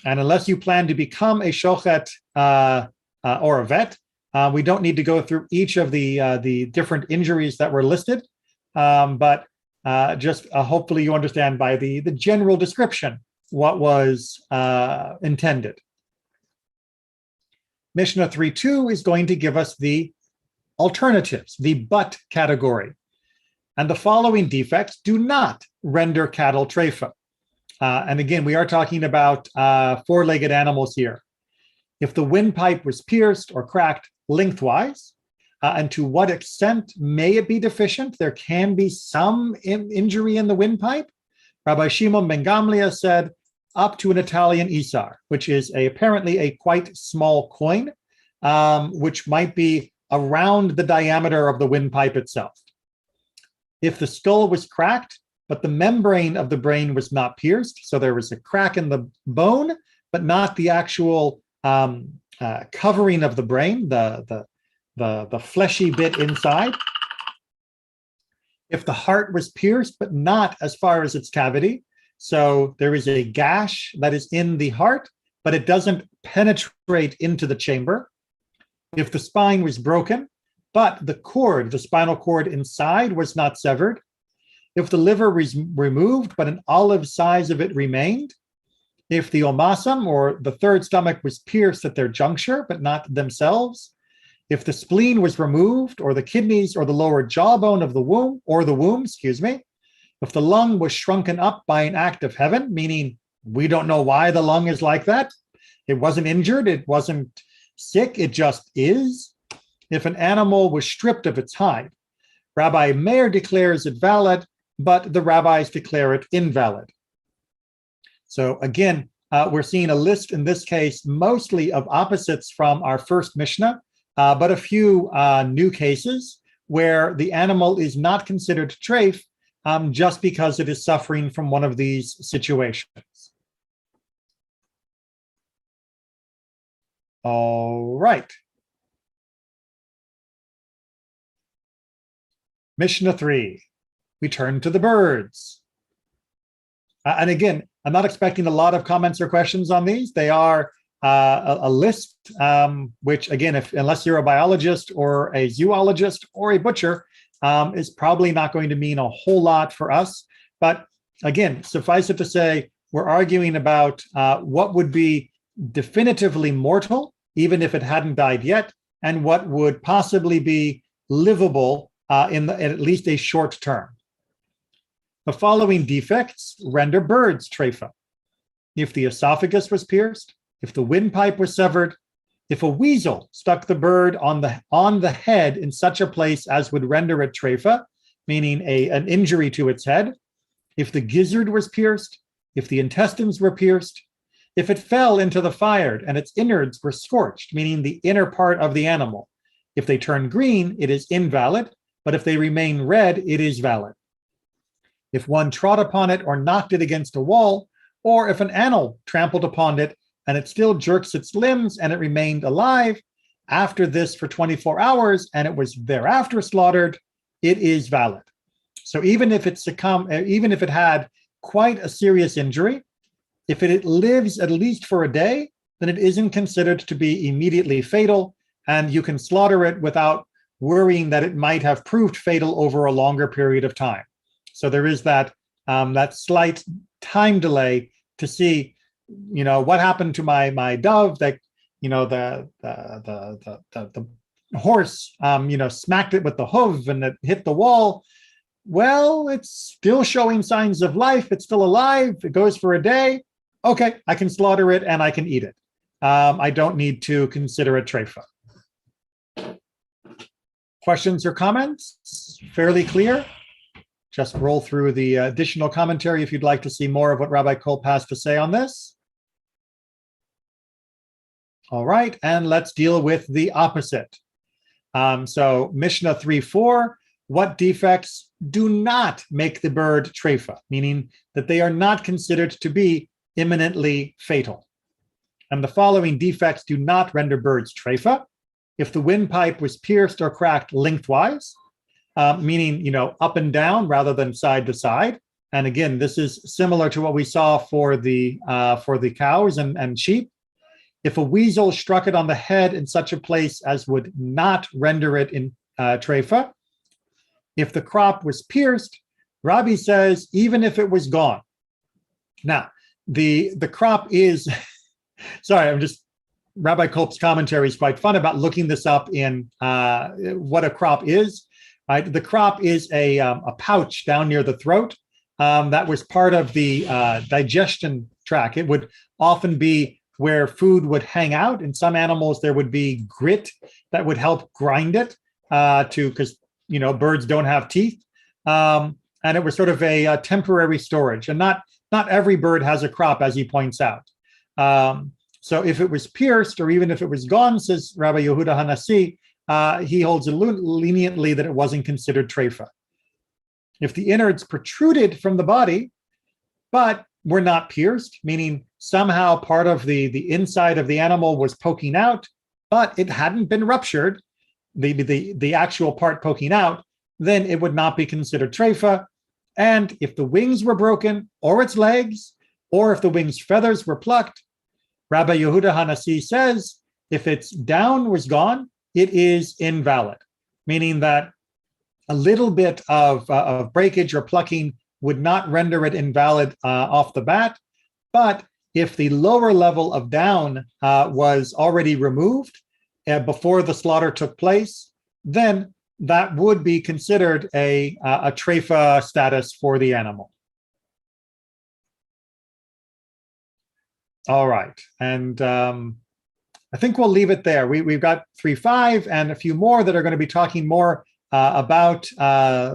And unless you plan to become a shochet or a vet, we don't need to go through each of the different injuries that were listed, but just hopefully you understand by the general description what was intended. Mishnah 3.2 is going to give us the alternatives, the but category. And the following defects do not render cattle treifa. And again, we are talking about four-legged animals here. If the windpipe was pierced or cracked lengthwise, and to what extent may it be deficient? There can be some injury in the windpipe. Rabbi Shimon ben Gamliel said up to an Italian isar, which is apparently a quite small coin, which might be around the diameter of the windpipe itself. If the skull was cracked, but the membrane of the brain was not pierced, so there was a crack in the bone, but not the actual covering of the brain, the fleshy bit inside. If the heart was pierced, but not as far as its cavity, so there is a gash that is in the heart, but it doesn't penetrate into the chamber. If the spine was broken, but the spinal cord inside was not severed. If the liver was removed, but an olive size of it remained. if the omasum, or the third stomach, was pierced at their juncture, but not themselves, if the spleen was removed, or the kidneys, or the lower jawbone of the womb, if the lung was shrunken up by an act of heaven, meaning we don't know why the lung is like that. It wasn't injured, it wasn't sick, it just is. If an animal was stripped of its hide, Rabbi Meir declares it valid, but the rabbis declare it invalid. So again, we're seeing a list in this case mostly of opposites from our first Mishnah, but a few new cases where the animal is not considered treif just because it is suffering from one of these situations. All right. Mishnah 3, we turn to the birds. And again, I'm not expecting a lot of comments or questions on these. They are a list, which again, unless you're a biologist or a zoologist or a butcher, is probably not going to mean a whole lot for us. But again, suffice it to say, we're arguing about what would be definitively mortal, even if it hadn't died yet, and what would possibly be livable in at least a short term. The following defects render birds treifa: if the esophagus was pierced, if the windpipe was severed, if a weasel stuck the bird on the head in such a place as would render it treifa, meaning an injury to its head, if the gizzard was pierced, if the intestines were pierced, if it fell into the fire and its innards were scorched, meaning the inner part of the animal. If they turn green, it is invalid, but if they remain red, it is valid. If one trod upon it or knocked it against a wall, or if an animal trampled upon it and it still jerks its limbs and it remained alive after this for 24 hours and it was thereafter slaughtered, it is valid. So even if it had quite a serious injury, if it lives at least for a day, then it isn't considered to be immediately fatal, and you can slaughter it without worrying that it might have proved fatal over a longer period of time. So there is that slight time delay to see, what happened to my dove. That the horse, smacked it with the hoof and it hit the wall. Well, it's still showing signs of life. It's still alive. It goes for a day. Okay, I can slaughter it and I can eat it. I don't need to consider it treifa. Questions or comments? Fairly clear? Just roll through the additional commentary if you'd like to see more of what Rabbi Kolb has to say on this. All right, and let's deal with the opposite. So Mishnah 3:4, what defects do not make the bird treifa, meaning that they are not considered to be imminently fatal. And the following defects do not render birds treifa: if the windpipe was pierced or cracked lengthwise, meaning up and down rather than side to side. And again, this is similar to what we saw for the cows and sheep. If a weasel struck it on the head in such a place as would not render it in treifa. If the crop was pierced, Rabbi says even if it was gone. Now, the crop is, Rabbi Kolb's commentary is quite fun about looking this up in what a crop is. Right? The crop is a pouch down near the throat that was part of the digestion tract. It would often be where food would hang out. In some animals, there would be grit that would help grind it because birds don't have teeth, and it was sort of a temporary storage. And not every bird has a crop, as he points out. So if it was pierced, or even if it was gone, says Rabbi Yehuda Hanassi, he holds leniently that it wasn't considered treifa. If the innards protruded from the body, but were not pierced, meaning somehow part of the inside of the animal was poking out, but it hadn't been ruptured, the actual part poking out, then it would not be considered treifa. And if the wings were broken, or its legs, or if the wings' feathers were plucked, Rabbi Yehuda Hanassi says if its down was gone, it is invalid, meaning that a little bit of breakage or plucking would not render it invalid off the bat. But if the lower level of down was already removed before the slaughter took place, then that would be considered a treifa status for the animal. All right, and I think we'll leave it there. We've got 3.5 and a few more that are going to be talking more about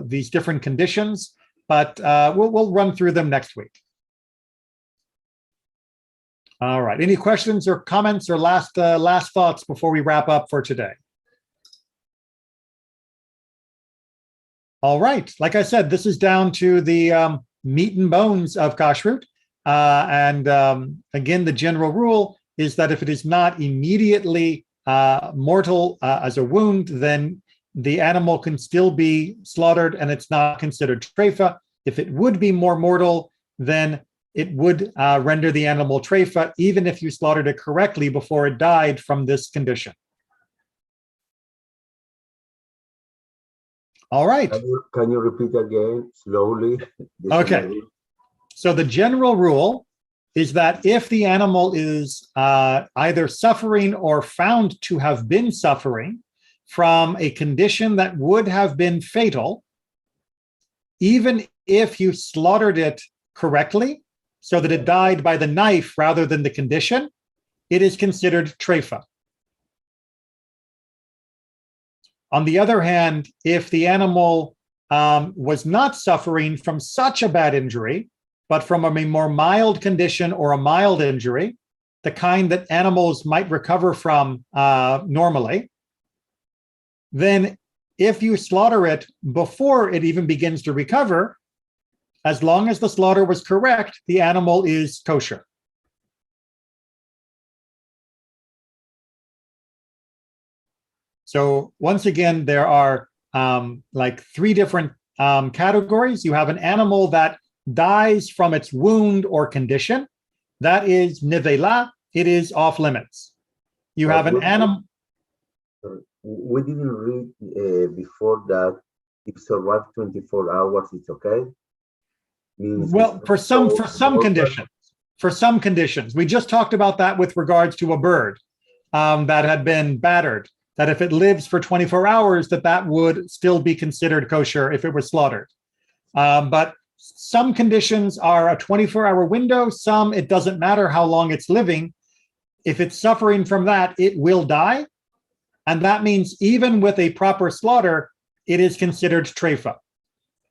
these different conditions, but we'll run through them next week. All right, any questions or comments or last thoughts before we wrap up for today? All right, like I said, this is down to the meat and bones of kashrut. And again, the general rule is that if it is not immediately mortal as a wound, then the animal can still be slaughtered and it's not considered treifa. If it would be more mortal, then it would render the animal treifa, even if you slaughtered it correctly before it died from this condition. All right. Can you repeat again slowly? Okay. So the general rule is that if the animal is either suffering or found to have been suffering from a condition that would have been fatal, even if you slaughtered it correctly, so that it died by the knife rather than the condition, it is considered treifa. On the other hand, if the animal was not suffering from such a bad injury, but from a more mild condition or a mild injury, the kind that animals might recover from normally, then if you slaughter it before it even begins to recover, as long as the slaughter was correct, the animal is kosher. So once again, there are like 3 different categories. You have an animal that dies from its wound or condition. That is nevela. It is off limits. You have an animal. We didn't read before that if survived 24 hours, it's okay. Means well, for some conditions, we just talked about that with regards to a bird that had been battered. That if it lives for 24 hours, that would still be considered kosher if it was slaughtered. But some conditions are a 24-hour window. Some, it doesn't matter how long it's living. If it's suffering from that, it will die. And that means even with a proper slaughter, it is considered treifa.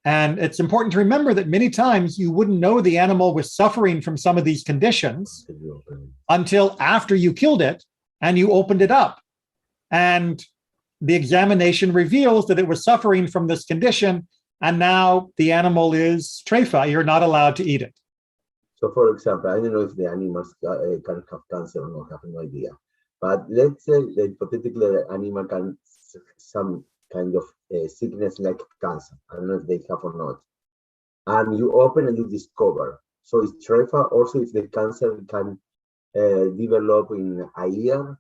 And it's important to remember that many times you wouldn't know the animal was suffering from some of these conditions until after you killed it and you opened it up. And the examination reveals that it was suffering from this condition, and now the animal is treifa. You're not allowed to eat it. So, for example, I don't know if the animals can have cancer or not, I have no idea. But let's say that hypothetically the animal can have some kind of sickness like cancer. I don't know if they have or not. And you open and you discover. So it's treifa also if the cancer can develop in a year?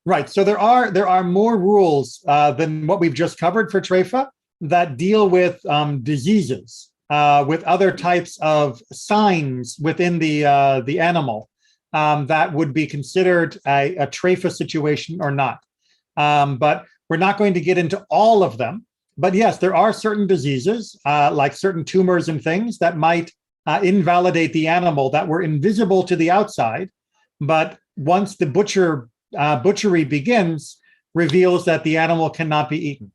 Right. So there are more rules than what we've just covered for treifa that deal with diseases, with other types of signs within the animal that would be considered a treifa situation or not. But we're not going to get into all of them. But yes, there are certain diseases, like certain tumors and things that might invalidate the animal that were invisible to the outside. But once the butchery begins, reveals that the animal cannot be eaten.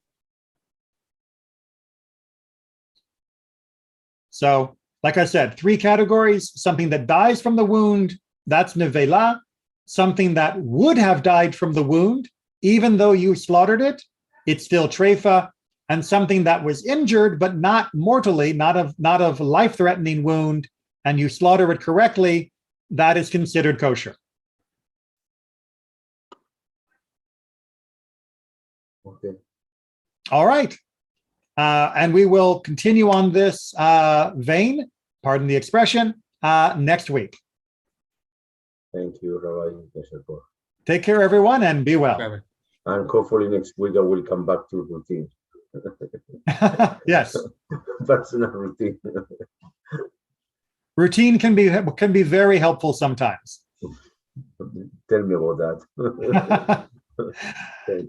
So, like I said, 3 categories: something that dies from the wound, that's nevela; something that would have died from the wound, even though you slaughtered it, it's still treifa; and something that was injured but not mortally, not of life-threatening wound, and you slaughter it correctly, that is considered kosher. Okay. All right. And we will continue on this vein, pardon the expression, next week. Thank you, Rabbi. Take care, everyone, and be well. And hopefully next week I will come back to routine. Yes. Personal routine. Routine can be very helpful sometimes. Tell me about that.